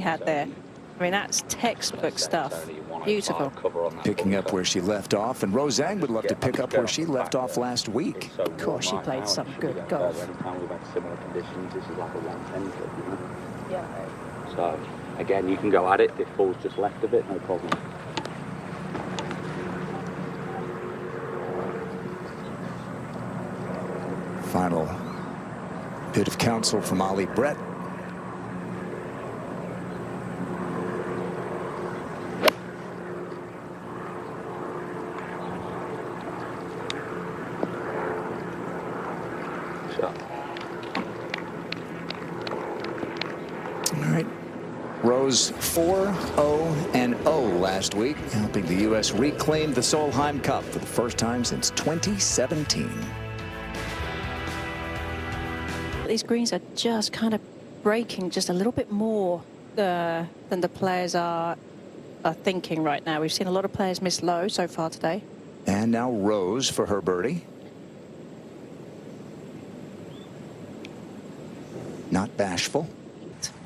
had there. I mean, that's textbook stuff. Beautiful. Picking up where she left off, and Zhang would love to pick up where she left off last week. Of course, she played some good golf. Anytime we've had similar conditions, this is like a 110 clip, you know? Yeah. So, again, you can go at it. If it falls just left of it, no problem. Final bit of counsel from Ollie Brett. All right. Rose 4-0-0 last week, helping the U.S. reclaim the Solheim Cup for the first time since 2017. These greens are just kind of breaking just a little bit more than the players are thinking right now. We've seen a lot of players miss low so far today. And now Rose for her birdie. Not bashful.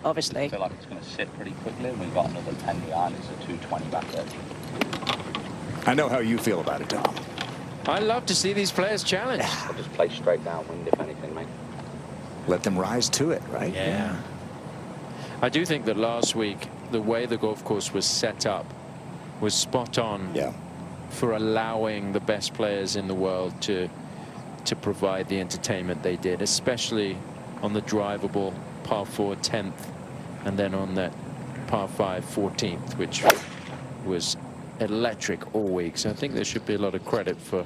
Obviously. I feel like it's going to sit pretty quickly. We've got another 10 behind. It's a 220 back there. I know how you feel about it, Tom. I love to see these players challenge. I'll just play straight downwind, if anything, mate. Let them rise to it, right? Yeah. I do think that last week, the way the golf course was set up was spot on. Yeah. For allowing the best players in the world to provide the entertainment they did, especially on the drivable par 4 10th, and then on that par 5 14th, which was electric all week. So I think there should be a lot of credit for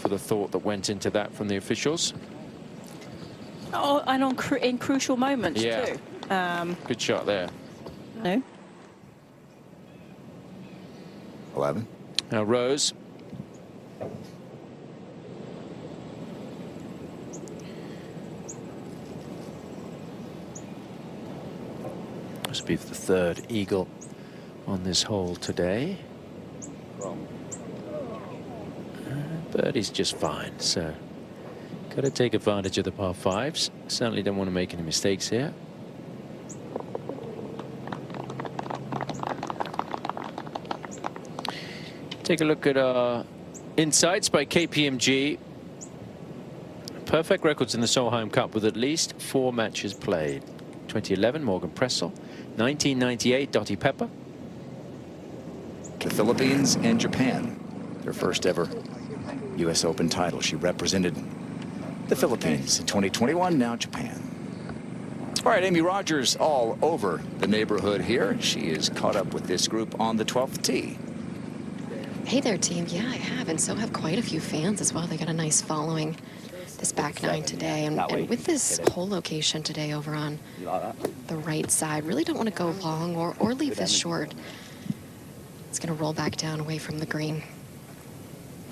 the thought that went into that from the officials. Oh, and in crucial moments too. Good shot there. No. 11. Now Rose. Must be the third eagle on this hole today. Birdie's just fine, so got to take advantage of the par 5s. Certainly don't want to make any mistakes here. Take a look at our insights by KPMG. Perfect records in the Solheim Cup with at least 4 matches played. 2011, Morgan Pressel. 1998, Dottie Pepper. The Philippines and Japan, their first ever U.S. Open title. She represented the Philippines in 2021, now Japan. All right, Amy Rogers all over the neighborhood here. She is caught up with this group on the 12th tee. Hey there, team. Yeah, I have, and so have quite a few fans as well. They got a nice following this back 9 today, and with this hole location today over on the right side, really don't want to go long or leave this short. It's going to roll back down away from the green.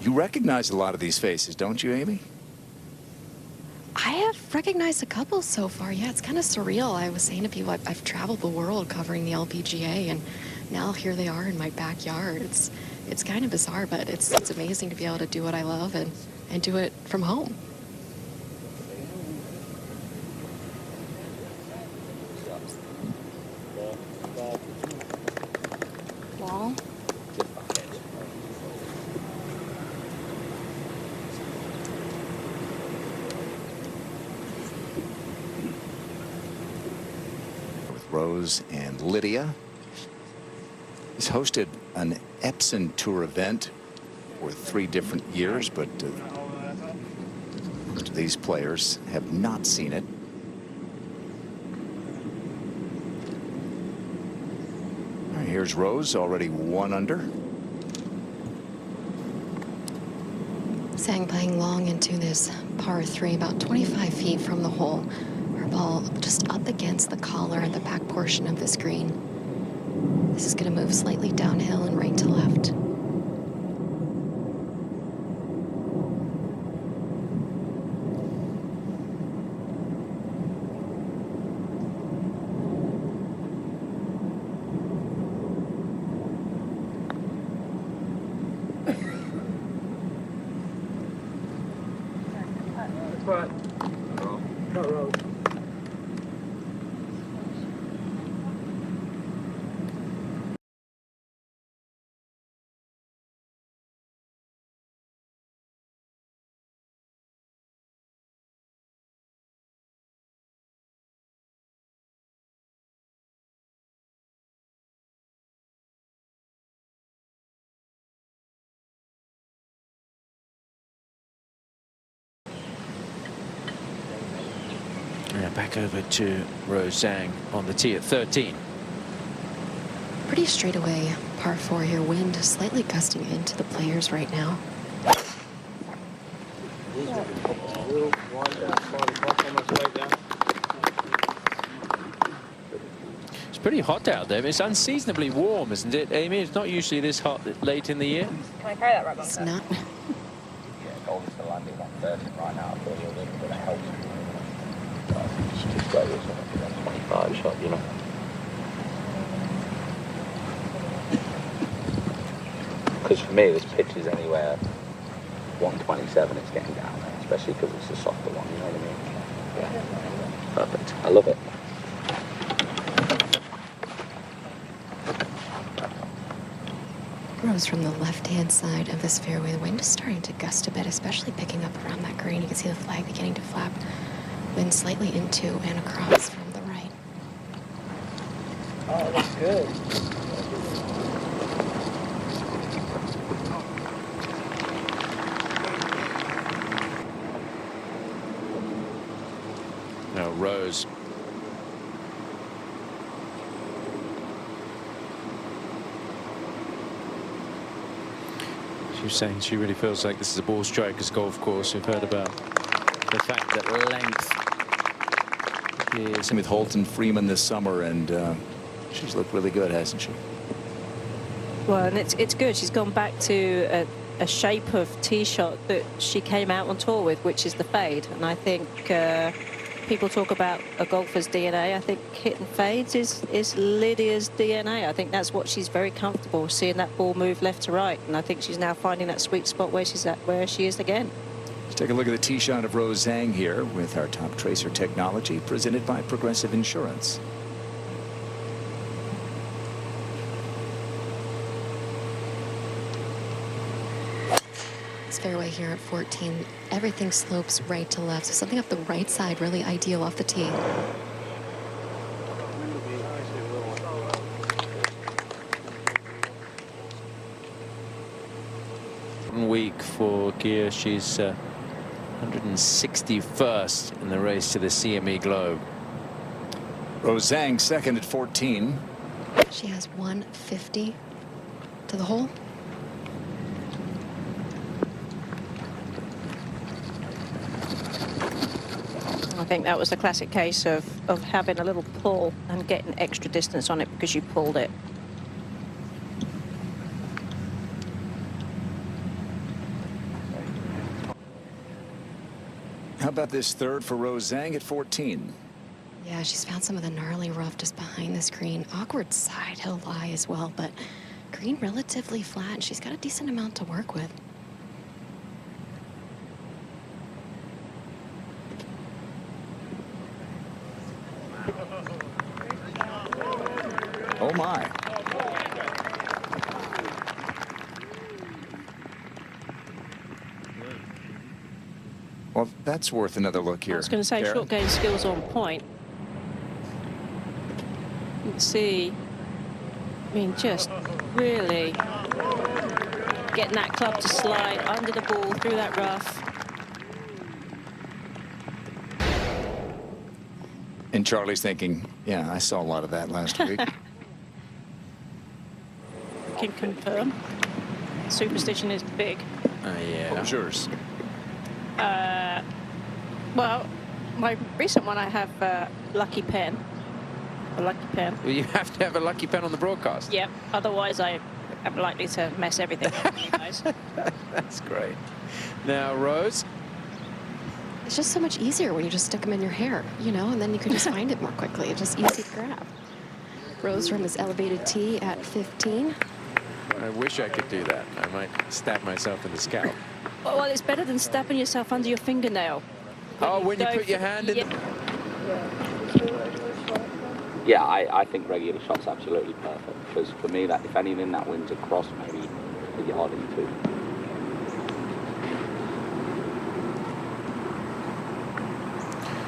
You recognize a lot of these faces, don't you, Amy? I have recognized a couple so far. Yeah, it's kind of surreal. I was saying to people, I've traveled the world covering the LPGA, and now here they are in my backyard. It's kind of bizarre, but it's amazing to be able to do what I love and do it from home. Wall. Rose and Lydia. He's hosted an Epson Tour event for 3 different years, but most of these players have not seen it. All right, here's Rose, already 1 under. Zhang playing long into this par 3, about 25 feet from the hole. Her ball just up against the collar at the back portion of this green. This is going to move slightly downhill and right to left. back over to Rose Zhang on the tee at 13. Pretty straightaway par 4 here. Wind slightly gusting into the players right now. It's pretty hot out there. It's unseasonably warm, isn't it, Amy? It's not usually this hot late in the year. Can I carry that rug on? It's not. Yeah, Golden's still landing 130 right now. I thought you were a little bit of help. It's just great, isn't it? 25 shot, you know. Because for me, this pitch is anywhere 127, it's getting down there, especially because it's a softer one, you know what I mean? Yeah. Perfect. I love it. Rose from the left-hand side of this fairway. The wind is starting to gust a bit, especially picking up around that green. You can see the flag beginning to flap. Wind slightly into and across from the right. Oh, that's good. Now Rose. She was saying she really feels like this is a ball striker's golf course. We've heard about the fact that length is with Holton Freeman this summer, and she's looked really good, hasn't she? Well, and it's good. She's gone back to a shape of tee shot that she came out on tour with, which is the fade. And I think people talk about a golfer's DNA. I think hitting fades is Lydia's DNA. I think that's what she's very comfortable, seeing that ball move left to right. And I think she's now finding that sweet spot where she's at, where she is again. Let's take a look at the tee shot of Rose Zhang here with our top tracer technology presented by Progressive Insurance. This fairway here at 14, everything slopes right to left. So something off the right side, really ideal off the tee. Week for Gia. She's 161st in the race to the CME Globe. Rose Zhang second at 14. She has 150 to the hole. I think that was the classic case of having a little pull and getting extra distance on it because you pulled it. How about this third for Rose Zhang at 14? Yeah, she's found some of the gnarly rough just behind this green. Awkward side hill lie as well, but green relatively flat, and she's got a decent amount to work with. Oh my. Well, that's worth another look here. I was going to say, Karen. short game skills on point. You can see, I mean, just really getting that club to slide under the ball through that rough. And Charlie's thinking, yeah, I saw a lot of that last week. Can confirm. Superstition is big. Yeah. What was yours? Well, my recent one, I have lucky pen. A lucky pen. Well, you have to have a lucky pen on the broadcast. Yep. Otherwise, I am likely to mess everything up for you guys. That's great. Now, Rose. It's just so much easier when you just stick them in your hair, you know, and then you can just find it more quickly. It's just easy to grab. Rose from his elevated tee at 15. I wish I could do that. I might stab myself in the scalp. Well, it's better than stabbing yourself under your fingernail. When you put your hand in. Yeah, I think regular shot's absolutely perfect. Because for me, that if anything, that wins across maybe a yard or two.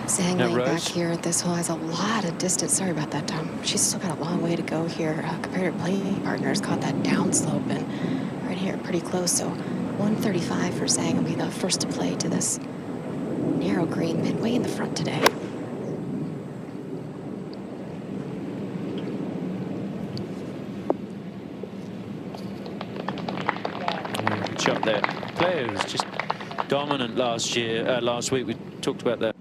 Zhang Now, laying back Rose. here. This hole has a lot of distance. Sorry about that, Tom. She's still got a long way to go here compared to playing partners. Caught that downslope and right here, pretty close. So 135 for Zhang will be the first to play to this narrow green midway in the front today. there. Player who was just dominant last week. We talked about that.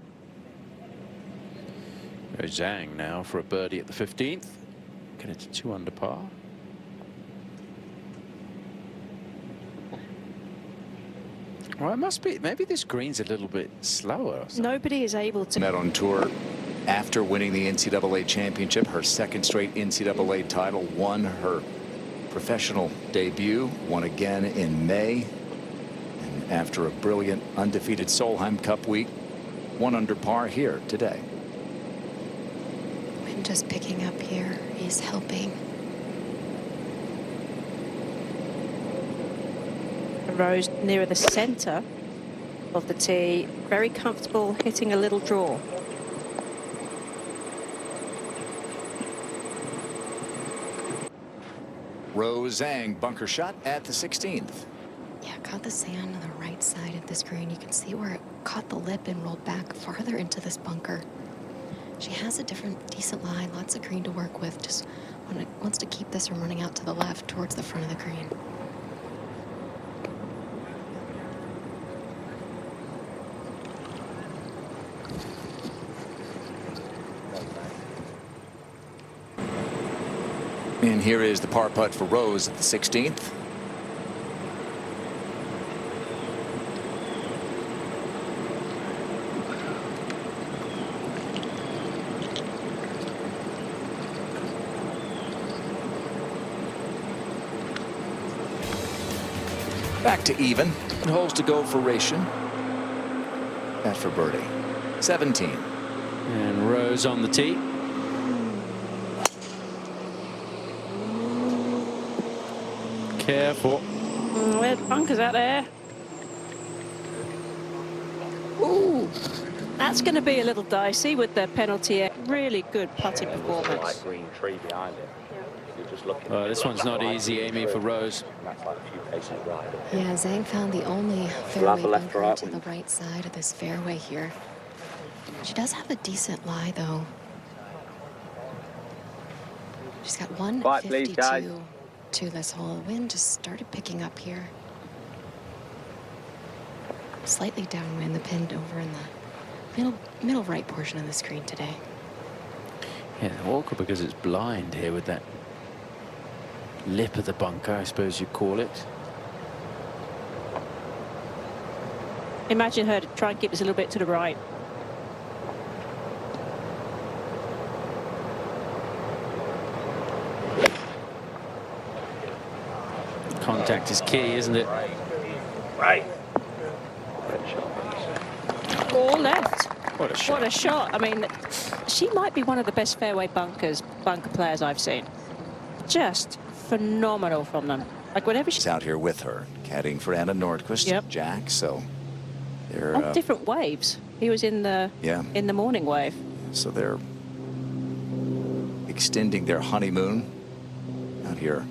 There's Zhang now for a birdie at the 15th. Get it to 2 under par. Well, it must be. Maybe this green's a little bit slower. Nobody is able to. Met on tour after winning the NCAA championship, her second straight NCAA title, won her professional debut, won again in May. And after a brilliant undefeated Solheim Cup week, 1 under par here today. Wind just picking up here. He's helping. Rose nearer the center of the tee, very comfortable hitting a little draw. Rose Zhang, bunker shot at the 16th. Yeah, caught the sand on the right side of this green. You can see where it caught the lip and rolled back farther into this bunker. She has a decent lie, lots of green to work with. Just wants to keep this from running out to the left towards the front of the green. And here is the par putt for Rose at the 16th. Back to even. Holes to go for Ration. That for birdie. 17. And Rose on the tee. Careful. There's bunkers out there. Ooh, that's going to be a little dicey with the penalty. Really good putting performance. Light green tree behind it. You're just looking. This one's not easy, Amy, for Rose. That's like a few paces right. Yeah, Zhang found the only fairway bunker to the right side of this fairway here. She does have a decent lie, though. She's got 152 to this hole. Wind just started picking up here. Slightly downwind, the pin over in the middle right portion of the screen today. Yeah, awkward because it's blind here with that lip of the bunker, I suppose you'd call it. Imagine her to try and keep this a little bit to the right. Contact is key, isn't it? Right. All left. What a shot. What a shot. I mean, she might be one of the best fairway bunker players I've seen. Just phenomenal from them. Like whenever she's out here with her, caddying for Anna Nordquist, Yep. Jack. So they're on different waves. He was in the morning wave. So they're extending their honeymoon out here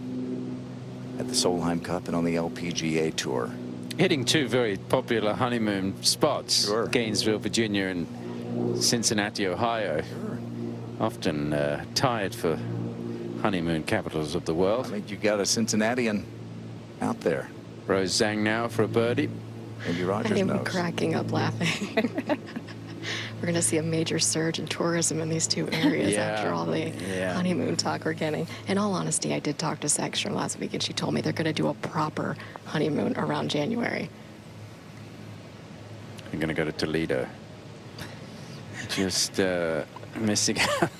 at the Solheim Cup and on the LPGA Tour. Hitting 2 very popular honeymoon spots, Sure. Gainesville, Virginia, and Cincinnati, Ohio. Often tied for honeymoon capitals of the world. I think you got a Cincinnatian out there. Rose Zhang now for a birdie. Maybe Rogers I'm knows. cracking up laughing. We're going to see a major surge in tourism in these two areas after all the honeymoon talk we're getting. In all honesty, I did talk to Saxtra last week, and she told me they're going to do a proper honeymoon around January. I'm going to go to Toledo. Just missing out.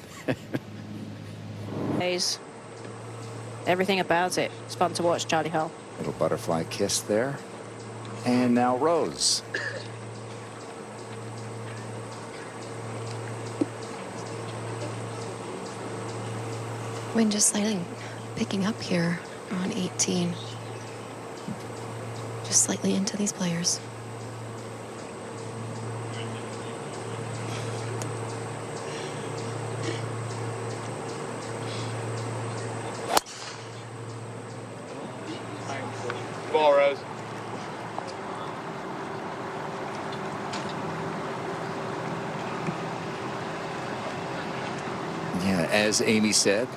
Everything about it. It's fun to watch, Charlie Hull. Little butterfly kiss there. And now Rose. Wind just slightly picking up here on 18. Just slightly into these players. Ball, Rose. Yeah, as Amy said,